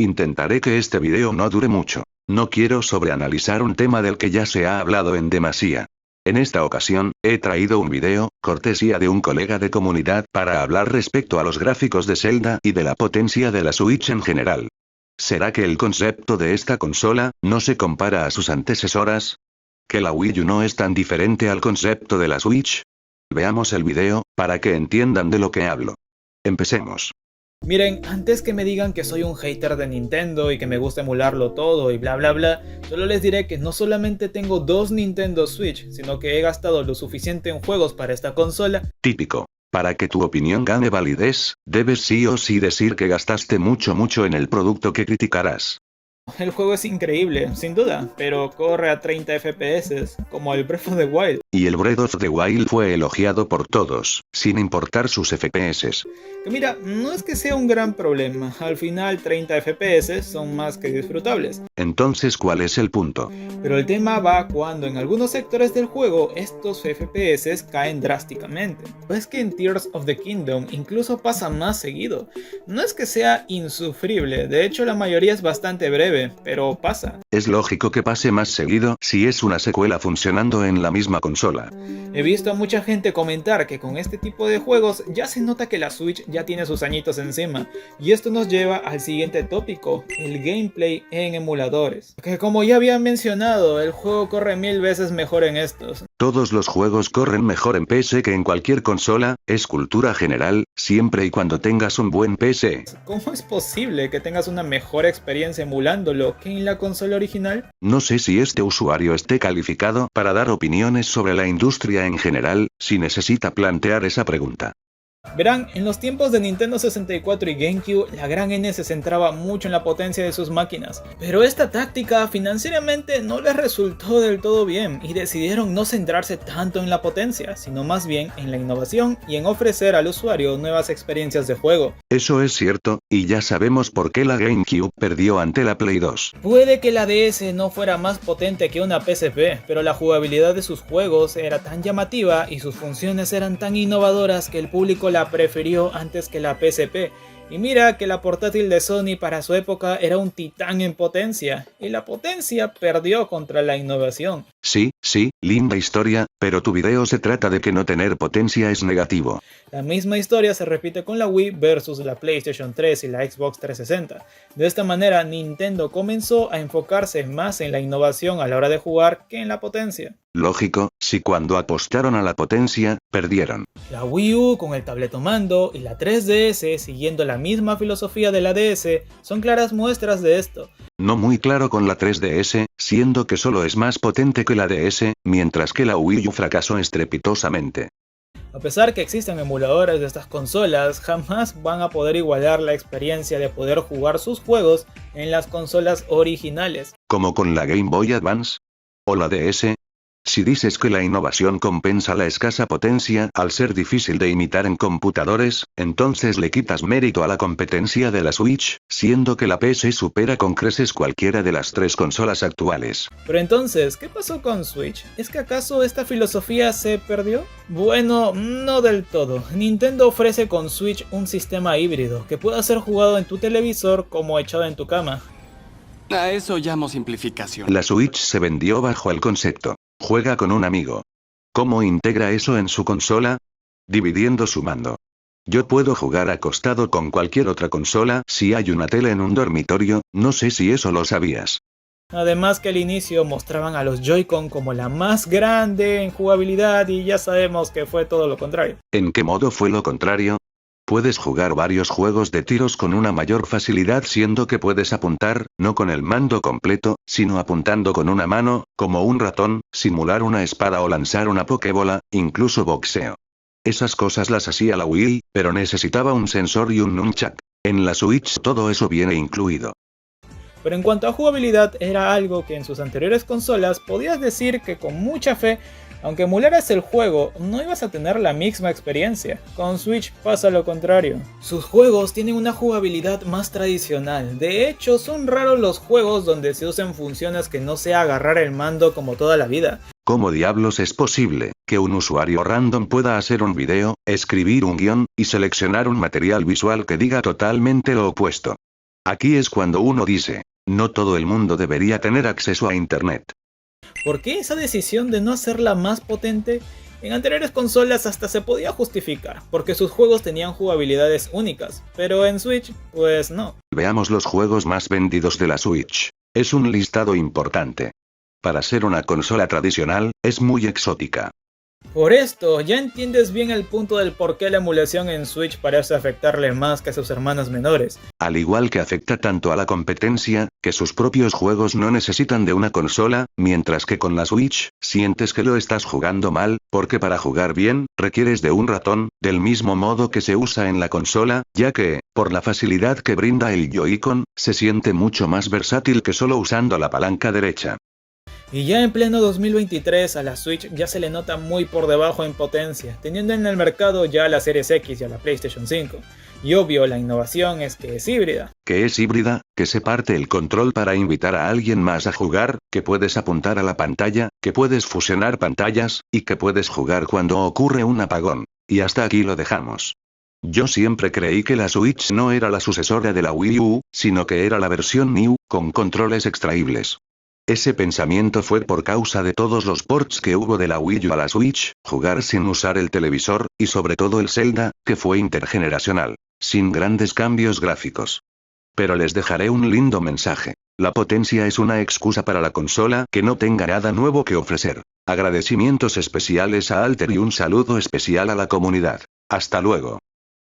Intentaré que este video no dure mucho. No quiero sobreanalizar un tema del que ya se ha hablado en demasía. En esta ocasión, he traído un video, cortesía de un colega de comunidad, para hablar respecto a los gráficos de Zelda y de la potencia de la Switch en general. ¿Será que el concepto de esta consola no se compara a sus antecesoras? ¿Que la Wii U no es tan diferente al concepto de la Switch? Veamos el video, para que entiendan de lo que hablo. Empecemos. Miren, antes que me digan que soy un hater de Nintendo y que me gusta emularlo todo y bla bla bla, solo les diré que no solamente tengo dos Nintendo Switch, sino que he gastado lo suficiente en juegos para esta consola. Típico. Para que tu opinión gane validez, debes sí o sí decir que gastaste mucho en el producto que criticarás. El juego es increíble, sin duda, pero corre a 30 FPS, como el Breath of the Wild. Y el Breath of the Wild fue elogiado por todos, sin importar sus FPS. Que mira, no es que sea un gran problema, al final 30 FPS son más que disfrutables. Entonces, ¿cuál es el punto? Pero el tema va cuando en algunos sectores del juego estos FPS caen drásticamente. Pues que en Tears of the Kingdom incluso pasa más seguido. No es que sea insufrible, de hecho la mayoría es bastante breve, pero pasa. Es lógico que pase más seguido si es una secuela funcionando en la misma consola. He visto a mucha gente comentar que con este tipo de juegos ya se nota que la Switch ya tiene sus añitos encima. Y esto nos lleva al siguiente tópico, el gameplay en emuladores. Que como ya había mencionado, el juego corre 1000 veces mejor en estos. Todos los juegos corren mejor en PC que en cualquier consola, es cultura general, siempre y cuando tengas un buen PC. ¿Cómo es posible que tengas una mejor experiencia emulándolo que en la consola original? No sé si este usuario esté calificado para dar opiniones sobre la industria en general, si necesita plantear esa pregunta. Verán, en los tiempos de Nintendo 64 y GameCube, la gran N se centraba mucho en la potencia de sus máquinas. Pero esta táctica financieramente no les resultó del todo bien y decidieron no centrarse tanto en la potencia, sino más bien en la innovación y en ofrecer al usuario nuevas experiencias de juego. Eso es cierto, y ya sabemos por qué la GameCube perdió ante la Play 2. Puede que la DS no fuera más potente que una PSP, pero la jugabilidad de sus juegos era tan llamativa y sus funciones eran tan innovadoras que el público la prefirió antes que la PSP. Y mira que la portátil de Sony para su época era un titán en potencia, y la potencia perdió contra la innovación. Sí, linda historia, pero tu video se trata de que no tener potencia es negativo. La misma historia se repite con la Wii versus la PlayStation 3 y la Xbox 360. De esta manera, Nintendo comenzó a enfocarse más en la innovación a la hora de jugar que en la potencia. Lógico, si cuando apostaron a la potencia, perdieron. La Wii U con el tabletomando y la 3DS siguiendo la misma filosofía de la DS son claras muestras de esto. No muy claro con la 3DS, siendo que solo es más potente que la DS, mientras que la Wii U fracasó estrepitosamente. A pesar que existen emuladores de estas consolas, jamás van a poder igualar la experiencia de poder jugar sus juegos en las consolas originales. Como con la Game Boy Advance o la DS. Si dices que la innovación compensa la escasa potencia al ser difícil de imitar en computadores, entonces le quitas mérito a la competencia de la Switch, siendo que la PC supera con creces cualquiera de las tres consolas actuales. Pero entonces, ¿qué pasó con Switch? ¿Es que acaso esta filosofía se perdió? Bueno, no del todo. Nintendo ofrece con Switch un sistema híbrido que pueda ser jugado en tu televisor como echado en tu cama. A eso llamo simplificación. La Switch se vendió bajo el concepto: juega con un amigo. ¿Cómo integra eso en su consola? Dividiendo su mando. Yo puedo jugar acostado con cualquier otra consola si hay una tele en un dormitorio, no sé si eso lo sabías. Además que al inicio mostraban a los Joy-Con como la más grande en jugabilidad y ya sabemos que fue todo lo contrario. ¿En qué modo fue lo contrario? Puedes jugar varios juegos de tiros con una mayor facilidad siendo que puedes apuntar, no con el mando completo, sino apuntando con una mano, como un ratón, simular una espada o lanzar una pokebola, incluso boxeo. Esas cosas las hacía la Wii, pero necesitaba un sensor y un nunchak. En la Switch todo eso viene incluido. Pero en cuanto a jugabilidad, era algo que en sus anteriores consolas podías decir que con mucha fe, aunque emularas el juego, no ibas a tener la misma experiencia. Con Switch pasa lo contrario. Sus juegos tienen una jugabilidad más tradicional. De hecho, son raros los juegos donde se usan funciones que no sea agarrar el mando como toda la vida. ¿Cómo diablos es posible que un usuario random pueda hacer un video, escribir un guión, y seleccionar un material visual que diga totalmente lo opuesto? Aquí es cuando uno dice, no todo el mundo debería tener acceso a Internet. ¿Por qué esa decisión de no hacerla más potente? En anteriores consolas hasta se podía justificar, porque sus juegos tenían jugabilidades únicas, pero en Switch, pues no. Veamos los juegos más vendidos de la Switch. Es un listado importante. Para ser una consola tradicional, es muy exótica. Por esto, ya entiendes bien el punto del por qué la emulación en Switch parece afectarle más que a sus hermanas menores. Al igual que afecta tanto a la competencia, que sus propios juegos no necesitan de una consola, mientras que con la Switch, sientes que lo estás jugando mal, porque para jugar bien, requieres de un ratón, del mismo modo que se usa en la consola, ya que, por la facilidad que brinda el Joy-Con, se siente mucho más versátil que solo usando la palanca derecha. Y ya en pleno 2023 a la Switch ya se le nota muy por debajo en potencia, teniendo en el mercado ya la Series X y a la PlayStation 5. Y obvio, la innovación es que es híbrida. Que es híbrida, que se parte el control para invitar a alguien más a jugar, que puedes apuntar a la pantalla, que puedes fusionar pantallas, y que puedes jugar cuando ocurre un apagón. Y hasta aquí lo dejamos. Yo siempre creí que la Switch no era la sucesora de la Wii U, sino que era la versión New, con controles extraíbles. Ese pensamiento fue por causa de todos los ports que hubo de la Wii U a la Switch, jugar sin usar el televisor, y sobre todo el Zelda, que fue intergeneracional, sin grandes cambios gráficos. Pero les dejaré un lindo mensaje. La potencia es una excusa para la consola que no tenga nada nuevo que ofrecer. Agradecimientos especiales a Alter y un saludo especial a la comunidad. Hasta luego.